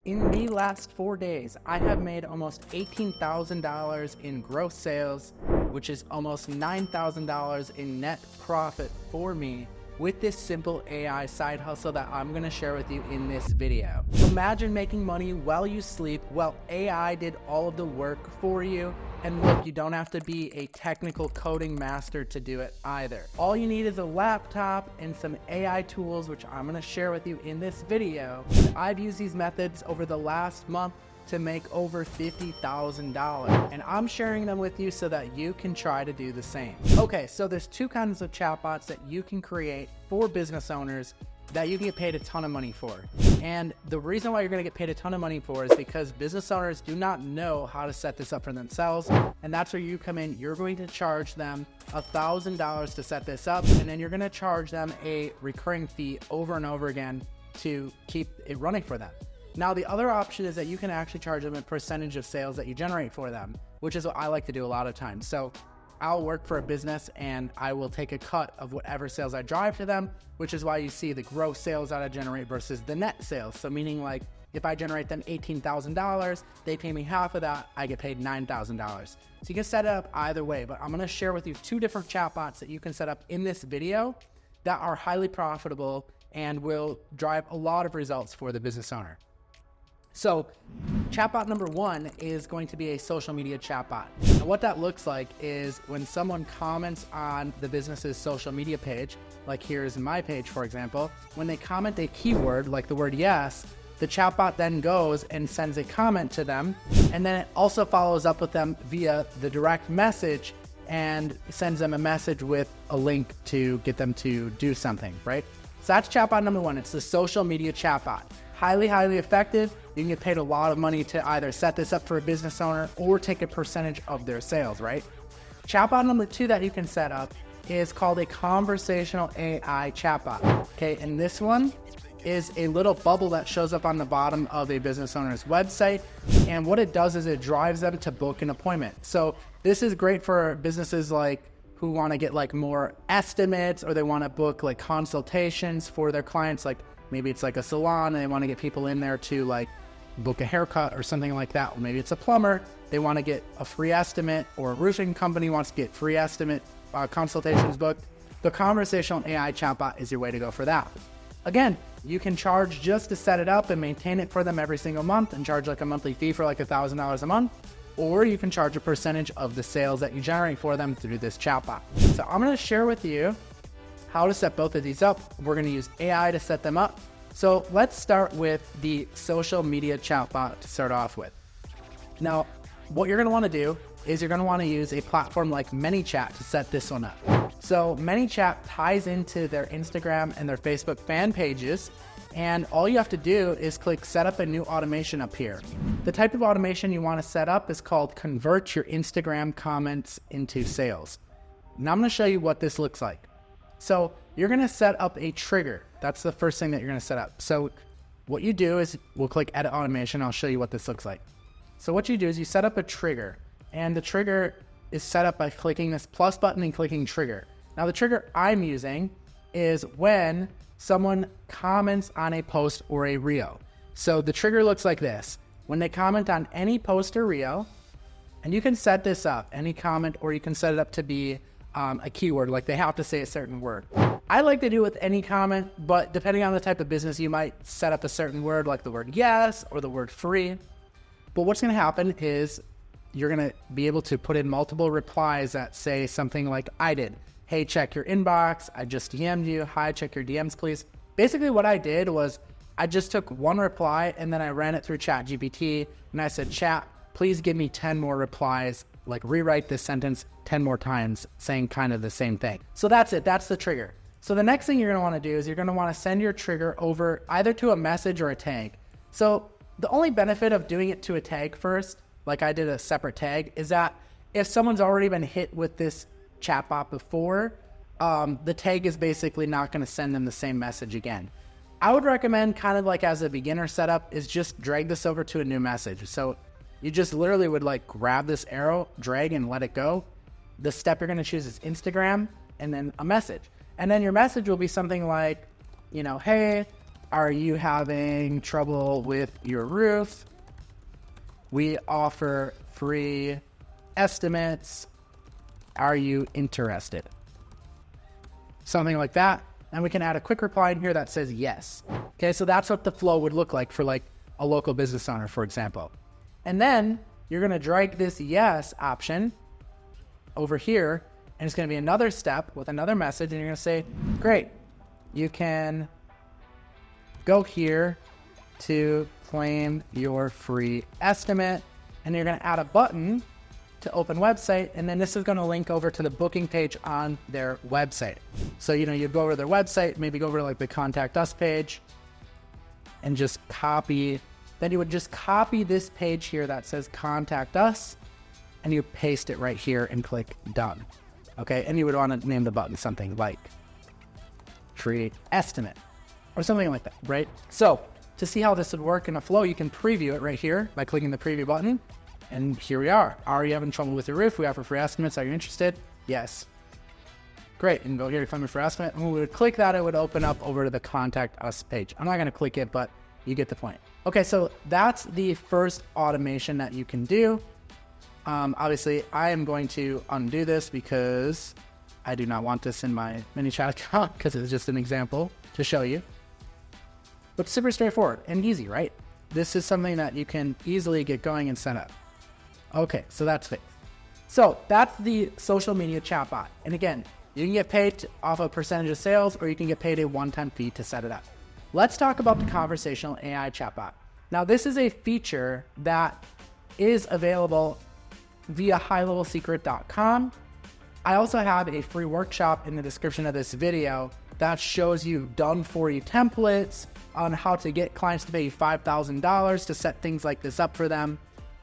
In the last 4 days, I have made almost $18,000 in gross sales, which is almost $9,000 in net profit for me with this simple AI side hustle that I'm gonna share with you in this video. Imagine making money while you sleep. Well, AI did all of the work for you. And look, you don't have to be a technical coding master to do it either. All you need is a laptop and some AI tools, which I'm gonna share with you in this video. I've used these methods over the last month to make over $50,000, and I'm sharing them with you so that you can try to do the same. Okay, so there's two kinds of chatbots that you can create for business owners that you can get paid a ton of money for. And the reason why you're gonna get paid a ton of money for is because business owners do not know how to set this up for themselves. And that's where you come in. You're going to charge them $1,000 to set this up. And then you're gonna charge them a recurring fee over and over again to keep it running for them. Now, the other option is that you can actually charge them a percentage of sales that you generate for them, which is what I like to do a lot of times. So I'll work for a business and I will take a cut of whatever sales I drive to them, which is why you see the gross sales that I generate versus the net sales. So meaning, like, if I generate them $18,000, they pay me half of that, I get paid $9,000. So you can set it up either way, but I'm gonna share with you two different chatbots that you can set up in this video that are highly profitable and will drive a lot of results for the business owner. So chatbot number one is going to be a social media chatbot. And what that looks like is when someone comments on the business's social media page, like here's my page, for example, when they comment a keyword like the word yes, the chatbot then goes and sends a comment to them. And then it also follows up with them via the direct message and sends them a message with a link to get them to do something, right? So that's chatbot number one. It's the social media chatbot. Highly, highly effective. You can get paid a lot of money to either set this up for a business owner or take a percentage of their sales, right? Chatbot number two that you can set up is called a conversational AI chatbot. Okay, and this one is a little bubble that shows up on the bottom of a business owner's website. And what it does is it drives them to book an appointment. So this is great for businesses like who want to get like more estimates, or they want to book like consultations for their clients. Like maybe it's like a salon and they want to get people in there to like book a haircut or something like that. Or maybe it's a plumber, they want to get a free estimate, or a roofing company wants to get free estimate consultations booked. The conversational AI chatbot is your way to go for that. Again, you can charge just to set it up and maintain it for them every single month and charge like a monthly fee for like $1,000 a month, or you can charge a percentage of the sales that you generate for them through this chatbot. So I'm going to share with you how to set both of these up. We're going to use AI to set them up. So let's start with the social media chatbot to start off with. Now, what you're going to want to do is you're going to want to use a platform like ManyChat to set this one up. So ManyChat ties into their Instagram and their Facebook fan pages, and all you have to do is click set up a new automation up here. The type of automation you want to set up is called convert your Instagram comments into sales. Now I'm going to show you what this looks like. So you're going to set up a trigger. That's the first thing that you're going to set up. So what you do is we'll click edit automation. I'll show you what this looks like. So what you do is you set up a trigger, and the trigger is set up by clicking this plus button and clicking trigger. Now the trigger I'm using is when someone comments on a post or a reel. So the trigger looks like this. When they comment on any post or reel, and you can set this up, any comment, or you can set it up to be a keyword, like they have to say a certain word. I like to do it with any comment, but depending on the type of business, you might set up a certain word like the word yes or the word free. But what's going to happen is you're going to be able to put in multiple replies that say something like I did. Hey, check your inbox. I just DM'd you. Hi, check your DMs, please. Basically what I did was I just took one reply and then I ran it through ChatGPT and I said, chat, please give me 10 more replies, like rewrite this sentence 10 more times saying kind of the same thing. So that's it. That's the trigger. So the next thing you're going to want to do is you're going to want to send your trigger over either to a message or a tag. So the only benefit of doing it to a tag first, like I did a separate tag, is that if someone's already been hit with this chatbot before, the tag is basically not going to send them the same message again. I would recommend, kind of like as a beginner setup, is just drag this over to a new message. So you just literally would like grab this arrow, drag and let it go. The step you're going to choose is Instagram and then a message. And then your message will be something like, you know, hey, Are you having trouble with your roof? We offer free estimates. Are you interested? Something like that. And we can add a quick reply in here that says yes. Okay, so that's what the flow would look like for like a local business owner, for example. And then you're gonna drag this yes option over here, and it's gonna be another step with another message, and you're gonna say, great, you can go here to claim your free estimate, and you're gonna add a button to open website, and then this is gonna link over to the booking page on their website. So, you go over to their website, maybe go over to like the Contact Us page, and just copy. Then you would just copy this page here that says Contact Us, and you paste it right here and click Done. Okay, and you would wanna name the button something like Free Estimate, or something like that, right? So, to see how this would work in a flow, you can preview it right here by clicking the preview button. And here we are. Are you having trouble with your roof? We offer free estimates. Are you interested? Yes. Great. And go here to claim your free estimate. And when we would click that, it would open up over to the Contact Us page. I'm not going to click it, but you get the point. Okay, so that's the first automation that you can do. Obviously, I am going to undo this because I do not want this in my ManyChat account because it's just an example to show you. But super straightforward and easy, right? This is something that you can easily get going and set up. Okay, so that's it. So that's the social media chatbot. And again, you can get paid off a percentage of sales, or you can get paid a one-time fee to set it up. Let's talk about the conversational AI chatbot. Now, this is a feature that is available via highlevelsecret.com. I also have a free workshop in the description of this video that shows you done-for-you templates on how to get clients to pay you $5,000 to set things like this up for them,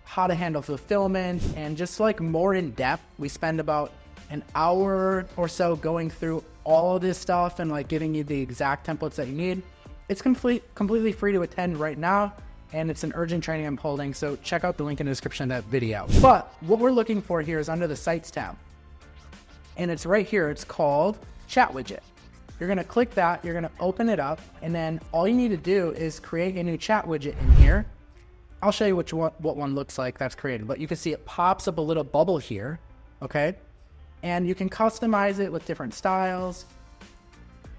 how to handle fulfillment, and just like more in depth. We spend about an hour or so going through all of this stuff and like giving you the exact templates that you need. It's completely free to attend right now, and it's an urgent training I'm holding, so check out the link in the description of that video. But what we're looking for here is under the Sites tab, and it's right here. It's called Chat Widget. You're gonna click that, you're gonna open it up, and then all you need to do is create a new chat widget in here. I'll show you what one looks like that's created, but you can see it pops up a little bubble here, okay? And you can customize it with different styles.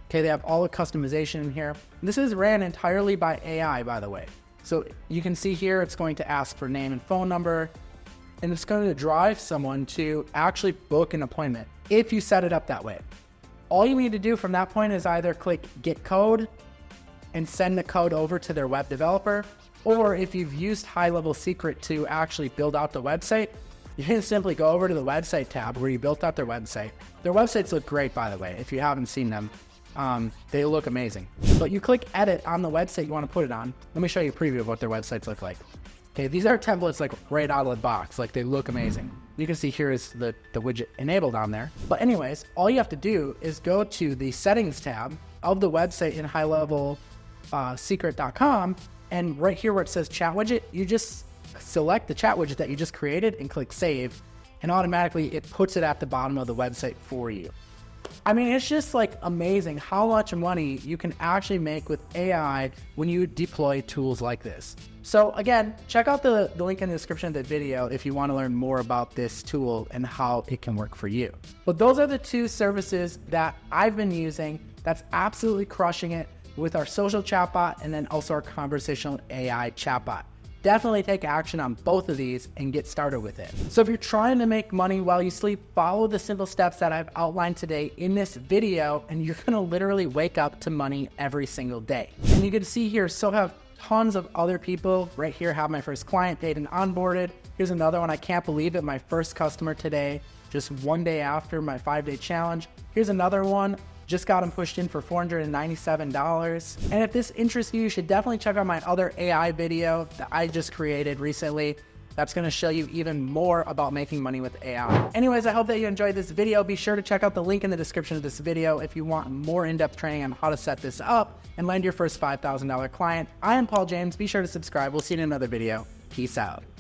Okay, they have all the customization in here. This is ran entirely by AI, by the way. So you can see here, it's going to ask for name and phone number, and it's going to drive someone to actually book an appointment if you set it up that way. All you need to do from that point is either click Get Code and send the code over to their web developer, or if you've used High Level Secret to actually build out the website, you can simply go over to the website tab where you built out their website. Their websites look great, by the way, if you haven't seen them. They look amazing. But you click Edit on the website you want to put it on. Let me show you a preview of what their websites look like. Okay, these are templates like right out of the box, like they look amazing. You can see here is the widget enabled on there. But anyways, all you have to do is go to the settings tab of the website in highlevelsecret.com, and right here where it says chat widget, you just select the chat widget that you just created and click save, and automatically it puts it at the bottom of the website for you. I mean, it's just like amazing how much money you can actually make with AI when you deploy tools like this. So again, check out the link in the description of the video if you want to learn more about this tool and how it can work for you. But those are the two services that I've been using that's absolutely crushing it with our social chatbot and then also our conversational AI chatbot. Definitely take action on both of these and get started with it. So if you're trying to make money while you sleep, follow the simple steps that I've outlined today in this video, and you're gonna literally wake up to money every single day. And you can see here, so have tons of other people right here have my first client paid and onboarded. Here's another one. I can't believe it. My first customer today, just one day after my 5-day challenge. Here's another one. Just got them pushed in for $497. And if this interests you, you should definitely check out my other AI video that I just created recently. That's gonna show you even more about making money with AI. Anyways, I hope that you enjoyed this video. Be sure to check out the link in the description of this video if you want more in-depth training on how to set this up and land your first $5,000 client. I am Paul James. Be sure to subscribe. We'll see you in another video. Peace out.